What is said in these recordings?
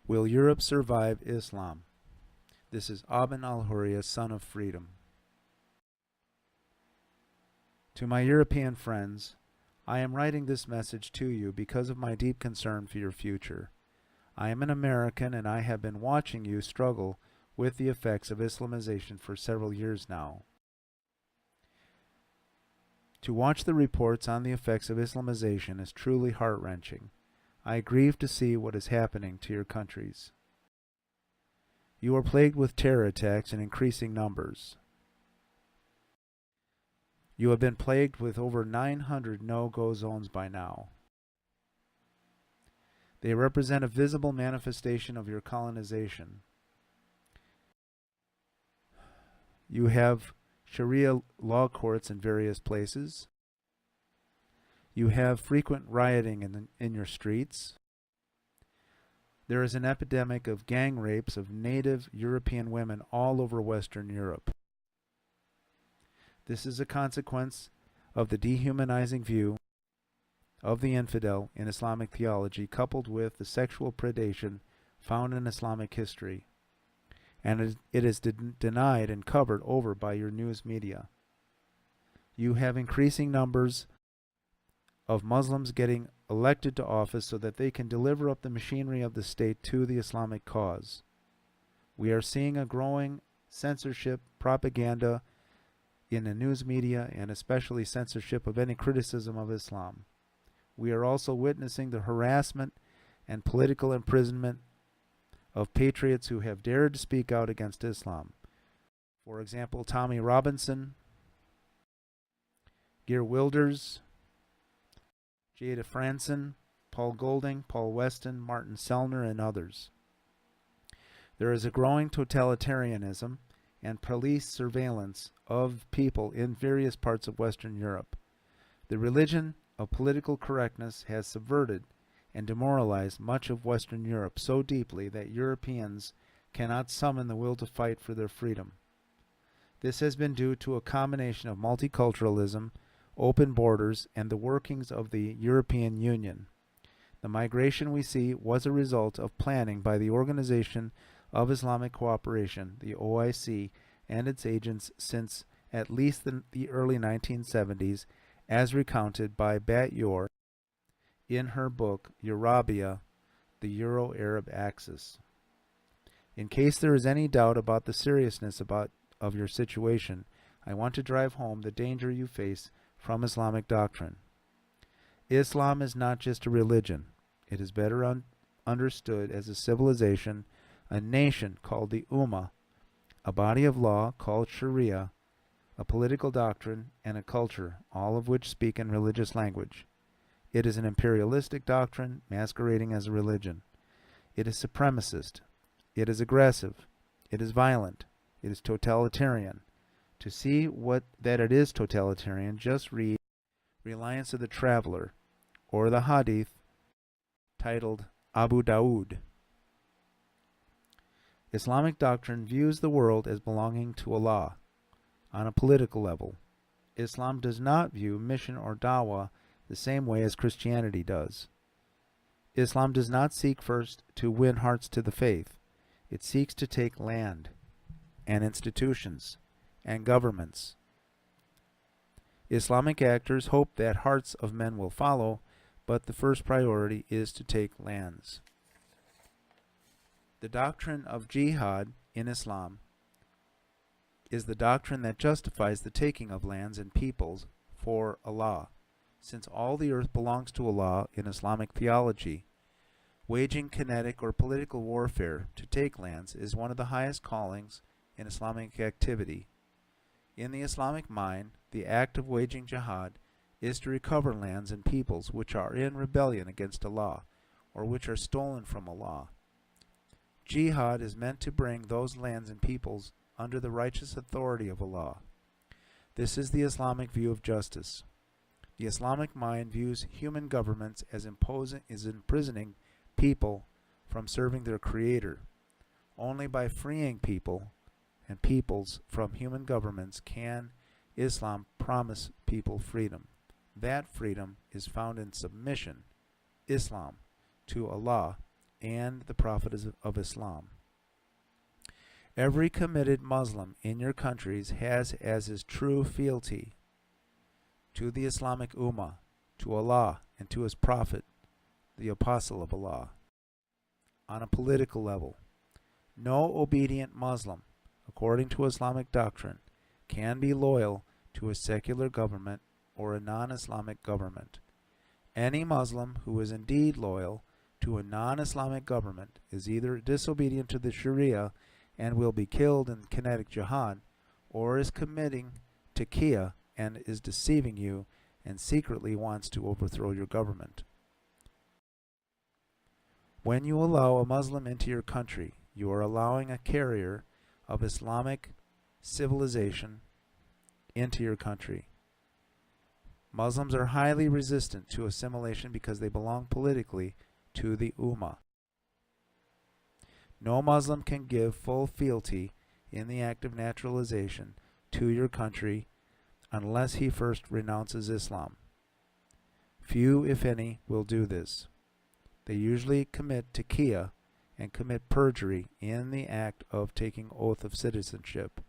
Will Europe survive Islam? This is Aben al-Hurriya, son of freedom. To my European friends, I am writing this message to you because of my deep concern for your future. I am an American and I have been watching you struggle with the effects of Islamization for several years now. To watch the reports on the effects of Islamization is truly heart-wrenching. I grieve to see what is happening to your countries. You are plagued with terror attacks in increasing numbers. You have been plagued with over 900 no-go zones by now. They represent a visible manifestation of your colonization. You have Sharia law courts in various places. You have frequent rioting in your streets. There is an epidemic of gang rapes of native European women all over Western Europe. This is a consequence of the dehumanizing view of the infidel in Islamic theology, coupled with the sexual predation found in Islamic history. And it is denied and covered over by your news media. You have increasing numbers of Muslims getting elected to office so that they can deliver up the machinery of the state to the Islamic cause. We are seeing a growing censorship, propaganda in the news media, and especially censorship of any criticism of Islam. We are also witnessing the harassment and political imprisonment of patriots who have dared to speak out against Islam. For example, Tommy Robinson, Geert Wilders, Jada Franson, Paul Golding, Paul Weston, Martin Sellner, and others. There is a growing totalitarianism and police surveillance of people in various parts of Western Europe. The religion of political correctness has subverted and demoralized much of Western Europe so deeply that Europeans cannot summon the will to fight for their freedom. This has been due to a combination of multiculturalism, open borders, and the workings of the European Union. The migration we see was a result of planning by the Organization of Islamic Cooperation, the OIC, and its agents since at least the early 1970s, as recounted by Bat-Yor in her book Eurabia, the Euro-Arab Axis. In case there is any doubt about the seriousness of your situation, I want to drive home the danger you face from Islamic doctrine. Islam is not just a religion. It is better understood as a civilization, a nation called the Ummah, a body of law called Sharia, a political doctrine, and a culture, all of which speak in religious language. It is an imperialistic doctrine masquerading as a religion. It is supremacist. It is aggressive. It is violent. It is totalitarian. To see that it is totalitarian, just read Reliance of the Traveler, or the Hadith titled Abu Dawood. Islamic doctrine views the world as belonging to Allah on a political level. Islam does not view mission or dawah the same way as Christianity does. Islam does not seek first to win hearts to the faith. It seeks to take land and institutions and governments. Islamic actors hope that hearts of men will follow, but the first priority is to take lands. The doctrine of jihad in Islam is the doctrine that justifies the taking of lands and peoples for Allah. Since all the earth belongs to Allah in Islamic theology, waging kinetic or political warfare to take lands is one of the highest callings in Islamic activity. In the Islamic mind, the act of waging jihad is to recover lands and peoples which are in rebellion against Allah, or which are stolen from Allah. Jihad is meant to bring those lands and peoples under the righteous authority of Allah. This is the Islamic view of justice. The Islamic mind views human governments as imprisoning people from serving their Creator. Only by freeing people and peoples from human governments can Islam promise people freedom. That freedom is found in submission, Islam, to Allah and the Prophet of Islam. Every committed Muslim in your countries has as his true fealty to the Islamic Ummah, to Allah, and to his Prophet, the Apostle of Allah. On a political level, no obedient Muslim, according to Islamic doctrine, can be loyal to a secular government or a non-Islamic government. Any Muslim who is indeed loyal to a non-Islamic government is either disobedient to the Sharia and will be killed in kinetic jihad, or is committing taqiyya and is deceiving you and secretly wants to overthrow your government. When you allow a Muslim into your country, you are allowing a carrier of Islamic civilization into your country. Muslims are highly resistant to assimilation because they belong politically to the Ummah. No Muslim can give full fealty in the act of naturalization to your country unless he first renounces Islam. Few, if any, will do this. They usually commit taqiyya and commit perjury in the act of taking oath of citizenship.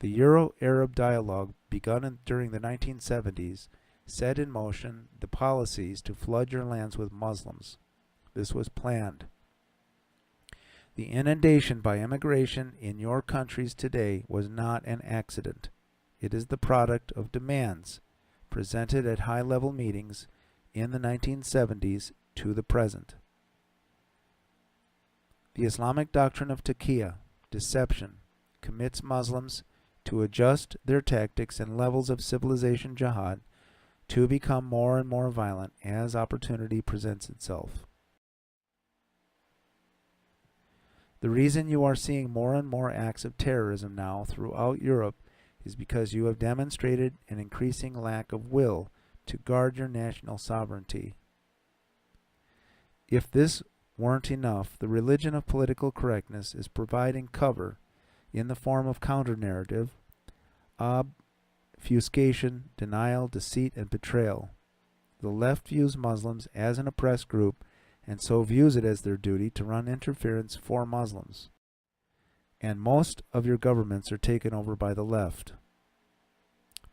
The Euro-Arab dialogue, begun during the 1970s, set in motion the policies to flood your lands with Muslims. This was planned. The inundation by immigration in your countries today was not an accident. It is the product of demands presented at high-level meetings in the 1970s to the present. The Islamic doctrine of taqiyya, deception, commits Muslims to adjust their tactics and levels of civilization jihad to become more and more violent as opportunity presents itself. The reason you are seeing more and more acts of terrorism now throughout Europe is because you have demonstrated an increasing lack of will to guard your national sovereignty. If this weren't enough, the religion of political correctness is providing cover in the form of counter-narrative, obfuscation, denial, deceit, and betrayal. The left views Muslims as an oppressed group and so views it as their duty to run interference for Muslims. And most of your governments are taken over by the left.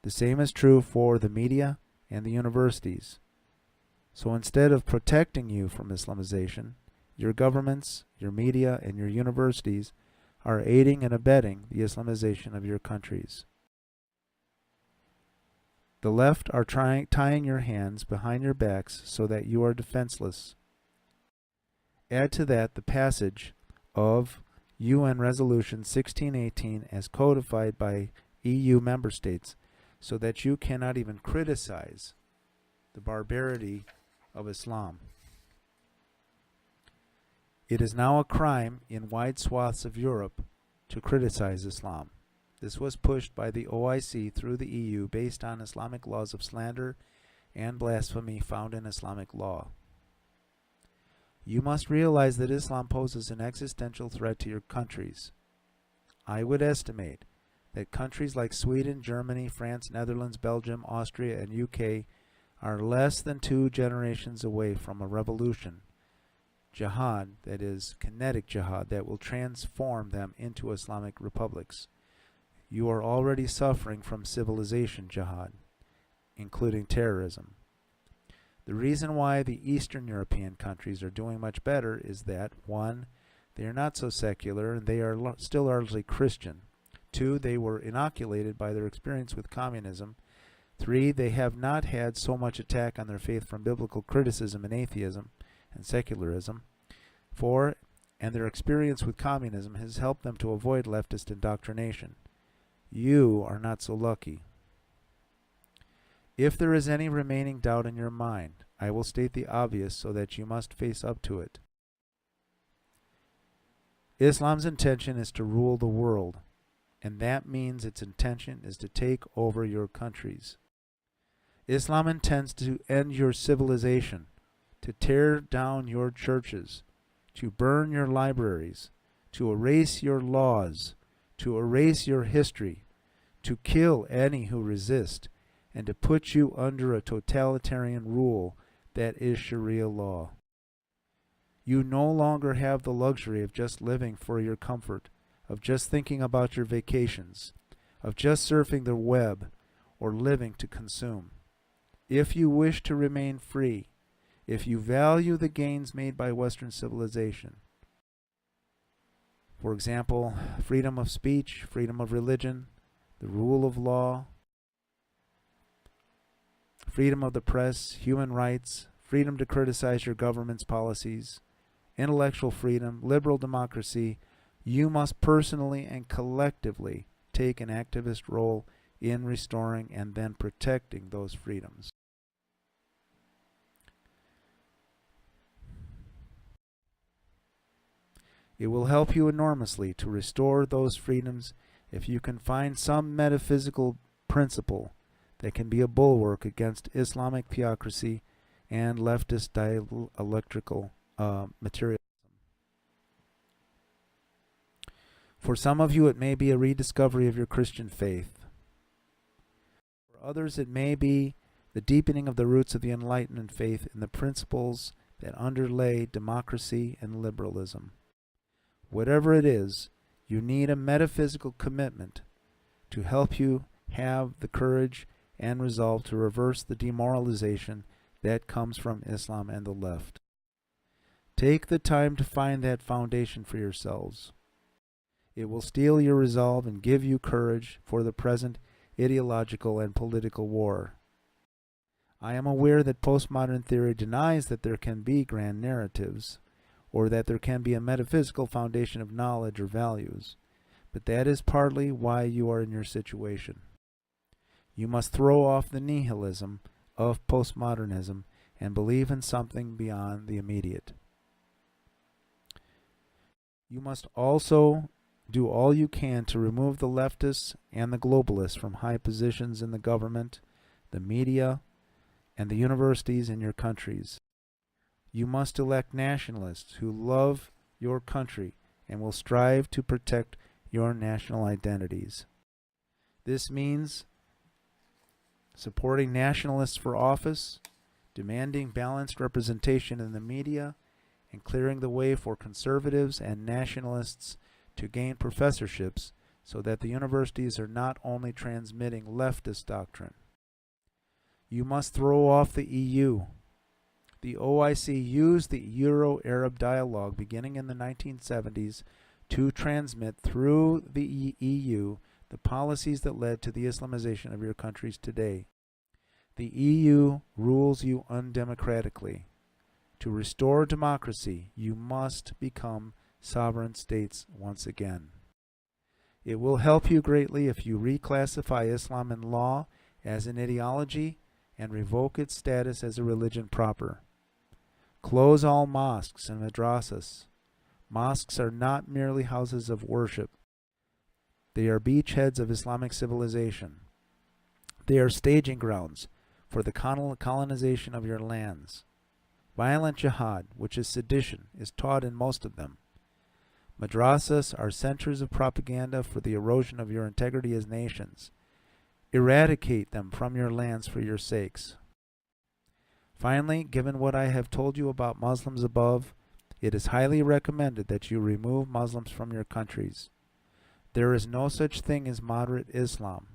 The same is true for the media and the universities. So instead of protecting you from Islamization, your governments, your media, and your universities are aiding and abetting the Islamization of your countries. The left are tying your hands behind your backs so that you are defenseless. Add to that the passage of UN Resolution 1618 as codified by EU member states so that you cannot even criticize the barbarity of Islam. It is now a crime in wide swaths of Europe to criticize Islam. This was pushed by the OIC through the EU based on Islamic laws of slander and blasphemy found in Islamic law. You must realize that Islam poses an existential threat to your countries. I would estimate that countries like Sweden, Germany, France, Netherlands, Belgium, Austria, and UK are less than 2 generations away from a revolution, jihad, that is, kinetic jihad, that will transform them into Islamic republics. You are already suffering from civilization jihad, including terrorism. The reason why the Eastern European countries are doing much better is that, 1, they are not so secular and they are still largely Christian. 2, they were inoculated by their experience with communism. 3, they have not had so much attack on their faith from biblical criticism and atheism and secularism. 4, and their experience with communism has helped them to avoid leftist indoctrination. You are not so lucky. If there is any remaining doubt in your mind, I will state the obvious so that you must face up to it. Islam's intention is to rule the world, and that means its intention is to take over your countries. Islam intends to end your civilization, to tear down your churches, to burn your libraries, to erase your laws, to erase your history, to kill any who resist, and to put you under a totalitarian rule that is Sharia law. You no longer have the luxury of just living for your comfort, of just thinking about your vacations, of just surfing the web, or living to consume. If you wish to remain free, if you value the gains made by Western civilization, for example, freedom of speech, freedom of religion, the rule of law, freedom of the press, human rights, freedom to criticize your government's policies, intellectual freedom, liberal democracy, you must personally and collectively take an activist role in restoring and then protecting those freedoms. It will help you enormously to restore those freedoms if you can find some metaphysical principle that can be a bulwark against Islamic theocracy and leftist dialectical materialism. For some of you, it may be a rediscovery of your Christian faith. For others, it may be the deepening of the roots of the Enlightenment faith in the principles that underlay democracy and liberalism. Whatever it is, you need a metaphysical commitment to help you have the courage and resolve to reverse the demoralization that comes from Islam and the left. Take the time to find that foundation for yourselves. It will steel your resolve and give you courage for the present ideological and political war. I am aware that postmodern theory denies that there can be grand narratives, or that there can be a metaphysical foundation of knowledge or values, but that is partly why you are in your situation. You must throw off the nihilism of postmodernism and believe in something beyond the immediate. You must also do all you can to remove the leftists and the globalists from high positions in the government, the media, and the universities in your countries. You must elect nationalists who love your country and will strive to protect your national identities. This means supporting nationalists for office, demanding balanced representation in the media, and clearing the way for conservatives and nationalists to gain professorships so that the universities are not only transmitting leftist doctrine. You must throw off the EU. The OIC used the Euro-Arab dialogue beginning in the 1970s to transmit through the EU the policies that led to the Islamization of your countries today. The EU rules you undemocratically. To restore democracy, you must become sovereign states once again. It will help you greatly if you reclassify Islam in law as an ideology and revoke its status as a religion proper. Close all mosques and madrasas. Mosques are not merely houses of worship. They are beachheads of Islamic civilization. They are staging grounds for the colonization of your lands. Violent jihad, which is sedition, is taught in most of them. Madrasas are centers of propaganda for the erosion of your integrity as nations. Eradicate them from your lands for your sakes. Finally, given what I have told you about Muslims above, it is highly recommended that you remove Muslims from your countries. There is no such thing as moderate Islam.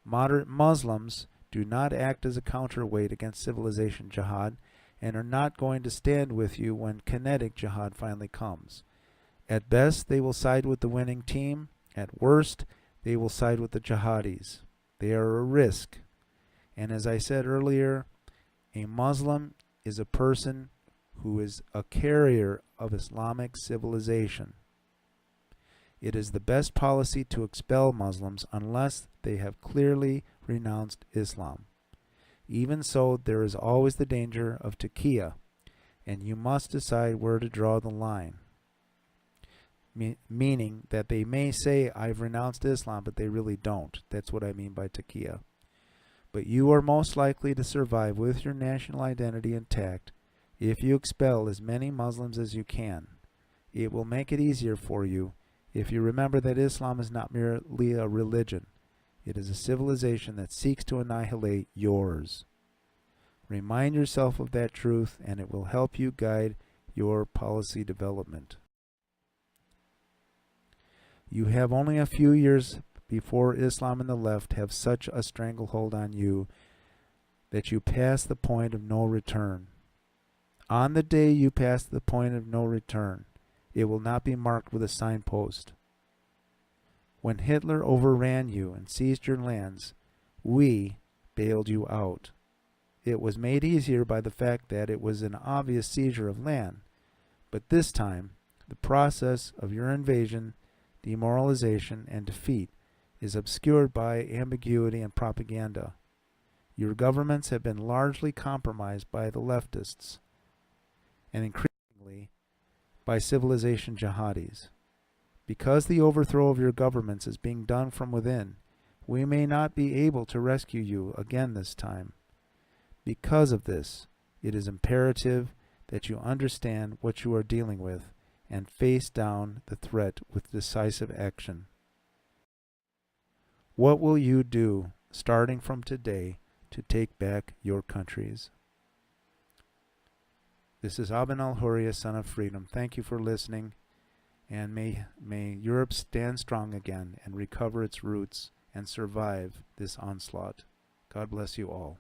Moderate Muslims do not act as a counterweight against civilization jihad and are not going to stand with you when kinetic jihad finally comes. At best, they will side with the winning team. At worst, they will side with the jihadis. They are a risk. And as I said earlier, a Muslim is a person who is a carrier of Islamic civilization. It is the best policy to expel Muslims unless they have clearly renounced Islam. Even so, there is always the danger of taqiyya, and you must decide where to draw the line. Meaning that they may say, I've renounced Islam, but they really don't. That's what I mean by taqiyya. But you are most likely to survive with your national identity intact if you expel as many Muslims as you can. It will make it easier for you if you remember that Islam is not merely a religion. It is a civilization that seeks to annihilate yours. Remind yourself of that truth, and it will help you guide your policy development. You have only a few years before Islam and the left have such a stranglehold on you that you pass the point of no return. On the day you pass the point of no return, it will not be marked with a signpost. When Hitler overran you and seized your lands, we bailed you out. It was made easier by the fact that it was an obvious seizure of land, but this time, the process of your invasion, demoralization, and defeat is obscured by ambiguity and propaganda. Your governments have been largely compromised by the leftists, and increasingly by civilization jihadis. Because the overthrow of your governments is being done from within, we may not be able to rescue you again this time. Because of this, it is imperative that you understand what you are dealing with and face down the threat with decisive action. What will you do, starting from today, to take back your countries? This is Aben al-Hurriya, son of freedom. Thank you for listening, and may Europe stand strong again and recover its roots and survive this onslaught. God bless you all.